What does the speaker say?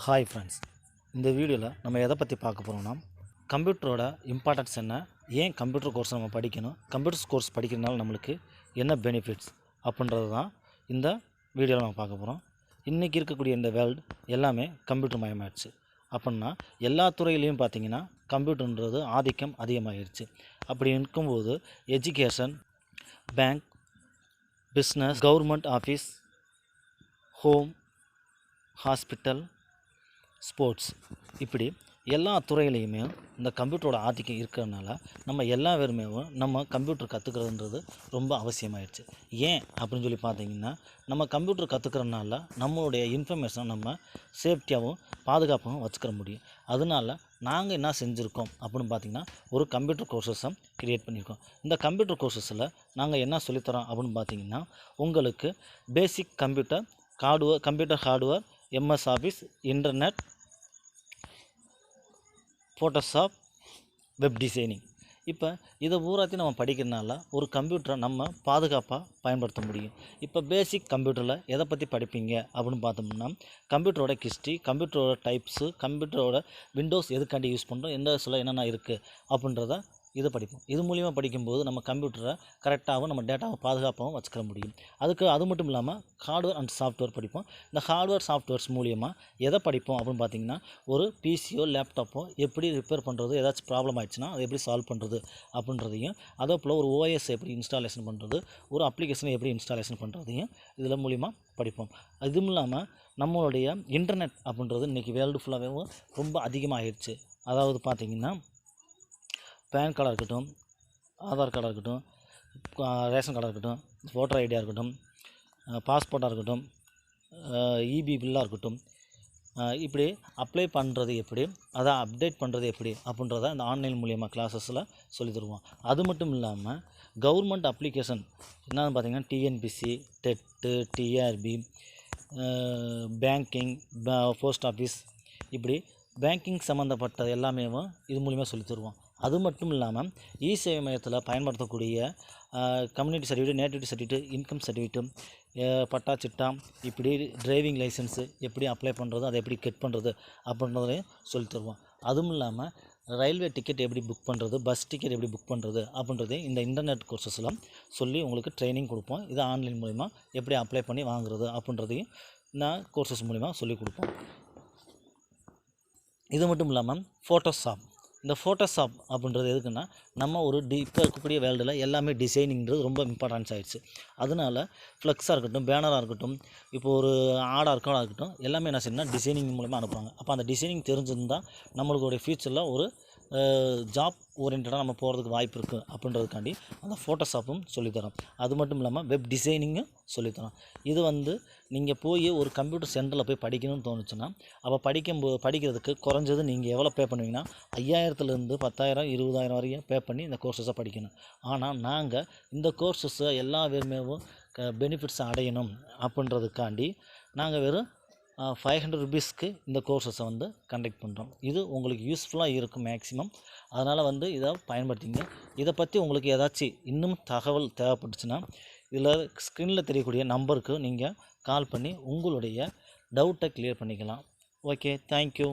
Hi friends, இந்த வீடியோவில் நம்ம எதை பற்றி பார்க்க போகிறோம்னா, கம்ப்யூட்டரோட இம்பார்ட்டன்ஸ் என்ன, ஏன் கம்ப்யூட்டர் கோர்ஸ் நம்ம படிக்கணும், கம்ப்யூட்டர்ஸ் கோர்ஸ் படிக்கிறதுனால நம்மளுக்கு என்ன பெனிஃபிட்ஸ் அப்படின்றது தான் இந்த வீடியோவில் நம்ம பார்க்க போகிறோம். இன்றைக்கி இருக்கக்கூடிய இந்த வேர்ல்டு எல்லாமே கம்ப்யூட்டர் மயமாகிடுச்சு. அப்படின்னா எல்லா துறையிலையும் பார்த்திங்கன்னா கம்ப்யூட்டர்ன்றது ஆதிக்கம் அதிகமாகிடுச்சு. அப்படி இருக்கும்போது education, bank, business, government office, home, hospital, sports, இப்படி எல்லா துறையிலையுமே இந்த கம்ப்யூட்டரோட ஆதிக்கம் இருக்கிறதுனால நம்ம எல்லா பேருமே நம்ம கம்ப்யூட்டர் கற்றுக்கிறதுன்றது ரொம்ப அவசியமாயிடுச்சு. ஏன் அப்படின்னு சொல்லி பார்த்தீங்கன்னா, நம்ம கம்ப்யூட்டர் கற்றுக்கிறதுனால நம்மளுடைய இன்ஃபர்மேஷனை நம்ம சேஃப்டியாகவும் பாதுகாப்பாகவும் வச்சுக்கிற முடியும். அதனால நாங்கள் என்ன செஞ்சுருக்கோம் அப்படின்னு பார்த்திங்கன்னா, ஒரு கம்ப்யூட்டர் கோர்சஸை க்ரியேட் பண்ணியிருக்கோம். இந்த கம்ப்யூட்டர் கோர்சஸில் நாங்கள் என்ன சொல்லித்தரோம் அப்படின்னு பார்த்திங்கன்னா, உங்களுக்கு basic computer hardware, MS office, internet, Photoshop, web designing, இப்போ இதை பூராத்தையும் நம்ம படிக்கிறதுனால ஒரு கம்ப்யூட்டரை நம்ம பாதுகாப்பாக பயன்படுத்த முடியும். இப்போ பேசிக் கம்ப்யூட்டரில் எதை பற்றி படிப்பீங்க அப்படின்னு பார்த்தோம்னா, கம்ப்யூட்டரோட ஹிஸ்ட்ரி, கம்ப்யூட்டரோட டைப்ஸு, கம்ப்யூட்டரோட விண்டோஸ் எதுக்காண்டி யூஸ் பண்ணுறோம், எந்த சில என்னென்ன இருக்குது அப்படின்றத இதை படிப்போம். இது மூலிமா படிக்கும்போது நம்ம கம்ப்யூட்டரை கரெக்டாகவும் நம்ம டேட்டாவை பாதுகாப்பாகவும் வச்சுக்கிற முடியும். அது மட்டும் இல்லாமல் ஹார்ட்வேர் அண்ட் சாஃப்ட்வேர் படிப்போம். இந்த ஹார்ட்வேர் சாஃப்ட்வேர்ஸ் மூலியமாக எதை படிப்போம் அப்படின்னு பார்த்திங்கன்னா, ஒரு பிசியோ லேப்டாப்போ எப்படி ரிப்பேர் பண்ணுறது, ஏதாச்சும் ப்ராப்ளம் ஆயிடுச்சுன்னா அதை எப்படி சால்வ் பண்ணுறது அப்படின்றதையும், அதே போல் ஒரு ஓஎஸ் எப்படி இன்ஸ்டாலேஷன் பண்ணுறது, ஒரு அப்ளிகேஷனை எப்படி இன்ஸ்டாலேஷன் பண்ணுறதையும் இதில் மூலிமா படிப்போம். இதுவும் இல்லாமல் நம்மளுடைய இன்டர்நெட் அப்படின்றது இன்றைக்கி வேர்ல்டு ஃபுல்லாகவே ரொம்ப அதிகமாகிடுச்சு. அதாவது பார்த்திங்கன்னா, பேன் கார்டாக இருக்கட்டும், ஆதார் கார்டாக இருக்கட்டும், ரேஷன் கார்டாக இருக்கட்டும், ஓட்டர் ஐடியாக இருக்கட்டும், பாஸ்போர்ட்டாக இருக்கட்டும், இபி பில்லாக இருக்கட்டும், இப்படி அப்ளை பண்ணுறது எப்படி, அதை அப்டேட் பண்ணுறது எப்படி அப்படின்றத இந்த ஆன்லைன் மூலிமா கிளாஸஸில் சொல்லி தருவோம். அது மட்டும் இல்லாமல் கவர்மெண்ட் அப்ளிகேஷன் என்னென்னு பார்த்திங்கன்னா, TNPSC, TET, TRB, banking, post office, இப்படி பேங்கிங் சம்மந்தப்பட்ட எல்லாமே இது மூலிமா சொல்லி தருவோம். அது மட்டும் இல்லாமல் இ-சேவை மையத்தில் பயன்படுத்தக்கூடிய community certificate, nativity certificate, income certificate, patta chitta, இப்படி டிரைவிங் லைசன்ஸு எப்படி அப்ளை பண்ணுறது, அதை எப்படி கெட் பண்ணுறது அப்படின்றதையும் சொல்லி தருவோம். அதுவும் இல்லாமல் ரயில்வே டிக்கெட் எப்படி புக் பண்ணுறது, பஸ் டிக்கெட் எப்படி புக் பண்ணுறது அப்படின்றதையும் இந்த இன்டர்நெட் கோர்சஸ்லாம் சொல்லி உங்களுக்கு ட்ரைனிங் கொடுப்போம். இது ஆன்லைன் மூலிமா எப்படி அப்ளை பண்ணி வாங்குறது அப்படின்றதையும் நான் கோர்சஸ் மூலிமா சொல்லிக் கொடுப்போம். இது மட்டும் இல்லாமல் ஃபோட்டோஷாப், இந்த ஃபோட்டோஷாப் அப்படின்றது எதுக்குன்னா, நம்ம ஒரு இப்போ இருக்கக்கூடிய வேர்ல்டில் எல்லாமே டிசைனிங்கிறது ரொம்ப இம்பார்ட்டன்ஸ் ஆகிடுச்சு. அதனால ஃப்ளெக்ஸாக இருக்கட்டும், பேனராக இருக்கட்டும், இப்போ ஒரு ஆடாக இருக்கட்டும், எல்லாமே என்ன செய்யணும்னா டிசைனிங் மூலமாக அனுப்புவாங்க. அப்போ அந்த டிசைனிங் தெரிஞ்சிருந்தால் நம்மளுடைய ஃப்யூச்சரில் ஒரு ஜாப் ஓரியன்டாக நம்ம போகிறதுக்கு வாய்ப்பு இருக்குது அப்படின்றதுக்காண்டி அந்த ஃபோட்டோஷாப்பும் சொல்லித்தரோம். அது மட்டும் இல்லாமல் வெப் டிசைனிங்கும் சொல்லித்தரோம். இது நீங்கள் போய் ஒரு கம்ப்யூட்டர் சென்டரில் போய் படிக்கணும்னு தோணுச்சுன்னா, அப்போ படிக்கிறதுக்கு குறைஞ்சது நீங்கள் எவ்வளோ பே பண்ணுவீங்கன்னா, 5000லேருந்து 10,000, 20,000 வரையும் பே பண்ணி இந்த கோர்ஸஸை படிக்கணும். ஆனால் நாங்கள் இந்த கோர்ஸஸை எல்லா பேருமே பெனிஃபிட்ஸை அடையணும் அப்படின்றதுக்காண்டி நாங்கள் வெறும் 500 ருபீஸ்க்கு இந்த கோர்ஸஸை கண்டக்ட் பண்ணுறோம். இது உங்களுக்கு யூஸ்ஃபுல்லாக இருக்கும் மேக்ஸிமம். அதனால் இதை பயன்படுத்திங்க. இதை பற்றி உங்களுக்கு ஏதாச்சும் இன்னும் தகவல் தேவைப்பட்டுச்சுன்னா, இதில் ஸ்க்ரீனில் தெரியக்கூடிய நம்பருக்கு நீங்கள் கால் பண்ணி உங்களுடைய டவுட்டை கிளியர் பண்ணிக்கலாம். Okay, thank you.